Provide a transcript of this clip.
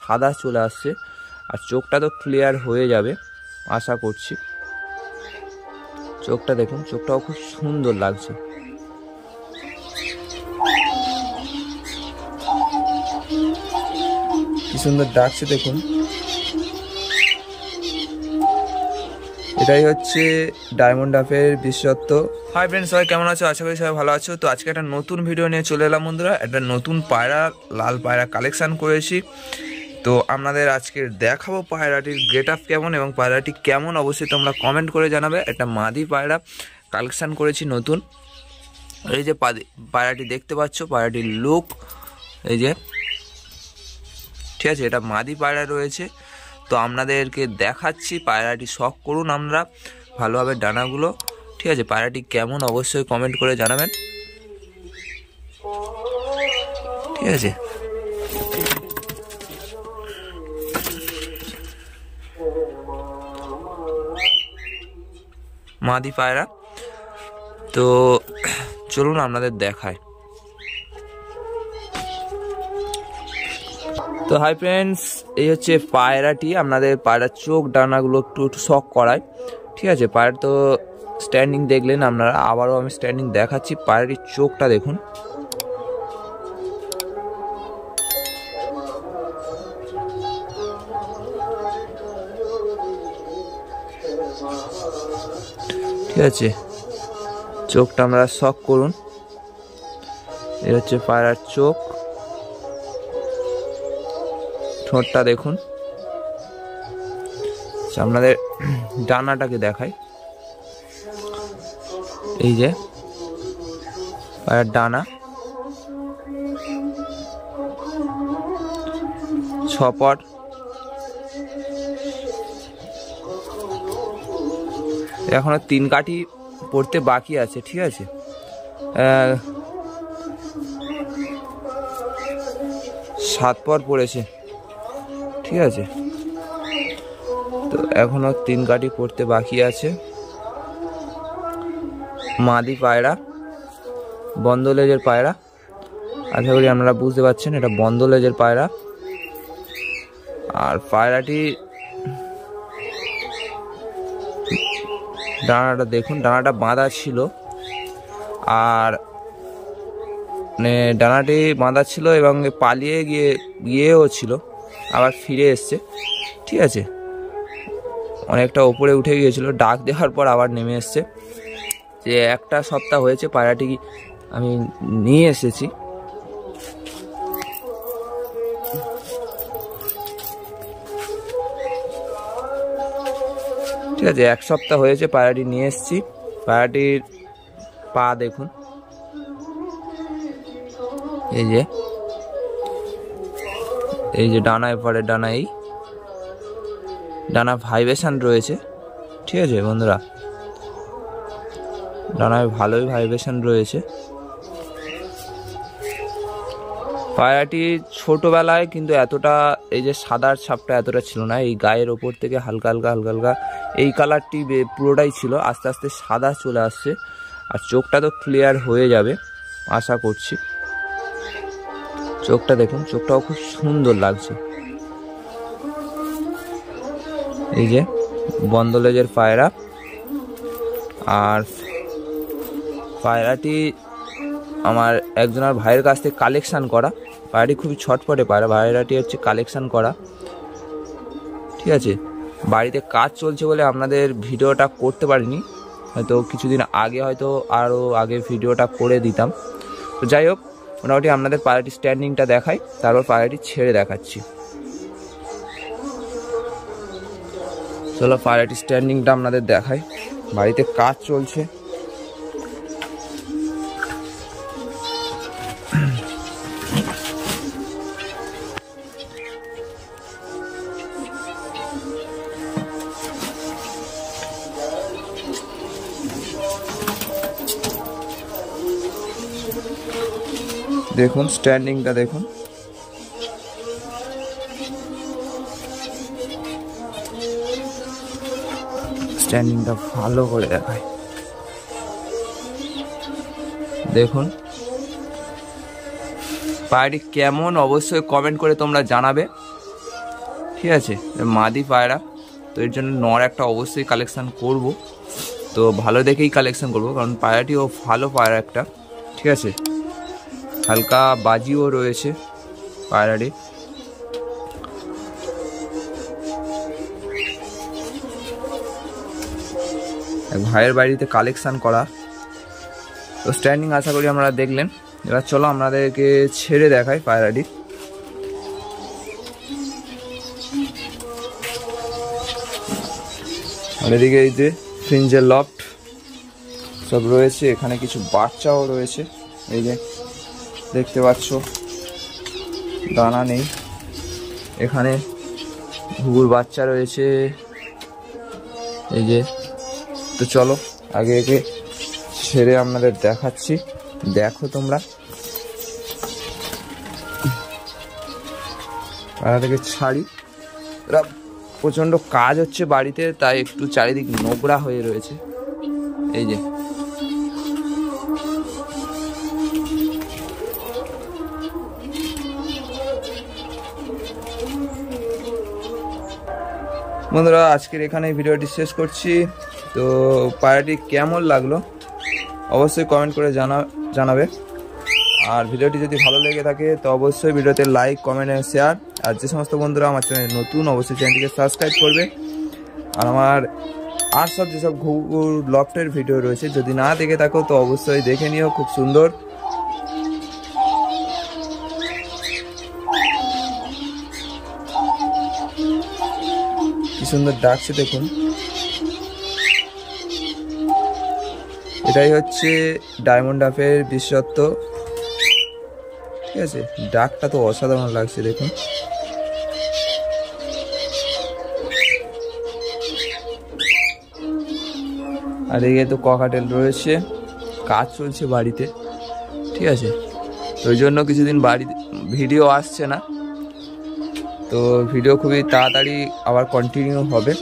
সাদা চলে আসছে, আর চোখটা তো ক্লিয়ার হয়ে যাবে আশা করছি। চোখটা দেখুন, চোখটাও খুব সুন্দর লাগছে। কি সুন্দর ডাকছে দেখুন। এটাই হচ্ছে ডায়মন্ড ডাফের বিশেষত্ব। হাই ফ্রেন্ডস, সবাই কেমন আছো? আশা করি সবাই ভালো আছো। তো আজকে একটা নতুন ভিডিও নিয়ে চলে এলাম বন্ধুরা। একটা নতুন পায়রা, লাল পায়রা কালেকশান করেছি। তো আপনাদের আজকে দেখাবো পায়রাটির গেট আপ কেমন এবং পায়রাটি কেমন, অবশ্যই তোমরা কমেন্ট করে জানাবে। একটা মাদি পায়রা কালেকশান করেছি নতুন। এই যে পায়রাটি দেখতে পাচ্ছ, পায়রাটির লুক এই যে, ঠিক আছে। এটা মাদি পায়রা রয়েছে। তো আপনাদেরকে দেখাচ্ছি, পায়রাটি শখ করুন আমরা ভালোভাবে ডানাগুলো, ঠিক আছে। পায়রাটি কেমন অবশ্যই কমেন্ট করে জানাবেন, ঠিক আছে। মাদি পায়রা, তো চলুন আপনাদের দেখায়। তো হাই ফ্রেন্ডস, এই হচ্ছে পায়রাটি। আপনাদের পায়রার চোখ ডানাগুলো একটু শখ করায়, ঠিক আছে। পায়রা তো স্ট্যান্ডিং দেখলেন আপনারা, আবারও আমি স্ট্যান্ডিং দেখাচ্ছি। পায়রাটির চোখটা দেখুন, ঠিক আছে। চোখটা আমরা শখ করুন। এই হচ্ছে পায়রার চোখ, ঠোঁটটা দেখুন। আপনাদের ডানাটাকে দেখাই, এই যে পায়রার ডানা, 6 পট। এখনো 3 কাঠি পড়তে বাকি আছে, ঠিক আছে। 7 পর পড়েছে, ঠিক আছে। তো এখনো 3 কাঠি পড়তে বাকি আছে। মাদি পায়রা, বন্ধ লেজের পায়রা। আশা করি আপনারা বুঝতে পারছেন, এটা বন্ধ লেজের পায়রা। আর পায়রাটি ডানাটা দেখুন, ডানাটা বাঁধা ছিল, আর মানে ডানাটি বাঁধা ছিল এবং পালিয়ে গিয়েও ছিল, আবার ফিরে এসছে, ঠিক আছে। অনেকটা উপরে উঠে গিয়েছিল, ডাক দেওয়ার পর আবার নেমে এসছে। যে 1 সপ্তাহ হয়েছে পায়রাটি আমি নিয়ে এসেছি, ঠিক আছে। 1 সপ্তাহ হয়েছে পায়রাটি নিয়ে এসেছি। পায়রাটির পা দেখুন, এই যে ডানায় পরে ডানা, এই ডানা ভাইব্রেশন রয়েছে, ঠিক আছে বন্ধুরা। ডানায় ভালোই ভাইব্রেশন রয়েছে। পায়রাটি ছোটবেলায় কিন্তু এতটা, এই যে সাদার ছাপটা এতটা ছিল না, এই গায়ের ওপর থেকে হালকা হালকা এই কালারটি পুরোটাই ছিল। আস্তে আস্তে সাদা চলে আসছে, আর চোখটা তো ক্লিয়ার হয়ে যাবে আশা করছি। চোখটা দেখুন, চোখটাও খুব সুন্দর লাগছে। এই যে বন্ধ লেজের পায়রা। আর পায়রাটি আমার একজনের ভাইয়ের কাছ থেকে কালেকশান করা। পায়রাটি খুবই ছটফটে পায়রা। পায়রাটি হচ্ছে কালেকশান করা, ঠিক আছে। বাড়িতে কাজ চলছে বলে আপনাদের ভিডিওটা করতে পারিনি, হয়তো কিছুদিন আগে, হয়তো আরও আগে ভিডিওটা করে দিতাম। তো যাই হোক, মোটামুটি আপনাদের পায়রাটি স্ট্যান্ডিংটা দেখাই, তারপর পায়রাটি ছেড়ে দেখাচ্ছি। চলো পায়রাটি স্ট্যান্ডিংটা আপনাদের দেখাই। বাড়িতে কাজ চলছে, দেখুন স্ট্যান্ডিংটা দেখুন। স্ট্যান্ডিংটা ভালো করে দেখায়, দেখুন পায়রাটি কেমন অবশ্যই কমেন্ট করে তোমরা জানাবে। ঠিক আছে, মাদি পায়রা, তো এর জন্য নর একটা অবশ্যই কালেকশান করব। তো ভালো দেখেই কালেকশান করব, কারণ পায়রাটিও ভালো পায়রা একটা, ঠিক আছে। হালকা বাজিও রয়েছে পায়রাটি। এক ভাইয়ের বাড়িতে কালেকশান করা, তো স্ট্যান্ডিং আশা করি আপনারা দেখলেন। এবার চলো আপনাদেরকে ছেড়ে দেখাই পায়রাটি। আর এদিকে এই যে ফ্রিঞ্জের লফট সব রয়েছে, এখানে কিছু বাচ্চাও রয়েছে, এই যে দেখতে পাচ্ছ, দানা নেই। এখানে ঘুঘুর বাচ্চা রয়েছে, এই যে। তো চলো আগে একে ছেড়ে আপনাদের দেখাচ্ছি, দেখো তোমরা। পায়রা থেকে ছাড়ি, এরা প্রচণ্ড কাজ হচ্ছে বাড়িতে, তাই একটু চারিদিক নোংরা হয়ে রয়েছে, এই যে। বন্ধুরা আজকের এখানে ভিডিওটি শেষ করছি। তো পায়রাটি কেমন লাগলো অবশ্যই কমেন্ট করে জানাবে। আর ভিডিওটি যদি ভালো লেগে থাকে তো অবশ্যই ভিডিওতে লাইক, কমেন্ট এবং শেয়ার। আর যে সমস্ত বন্ধুরা আমার চ্যানেল নতুন অবশ্যই চ্যানেলটিকে সাবস্ক্রাইব করবে। আর আমার আর সব যেসব ঘুঘুর লফটের ভিডিও রয়েছে যদি না দেখে থাকো তো অবশ্যই দেখে নিও, খুব সুন্দর। কি সুন্দর ডাকছে দেখুন। এটাই হচ্ছে ডায়মন্ড ডাফের বিশেষত্ব, ঠিক আছে। ডাকটা তো অসাধারণ লাগছে দেখুন। আর এদিকে তো ককাটেল রয়েছে, কাজ চলছে বাড়িতে, ঠিক আছে। তো ওই জন্য কিছুদিন বাড়িতে ভিডিও আসছে না, তো ভিডিও খুবই তাড়াতাড়ি আবার কন্টিনিউ হবে।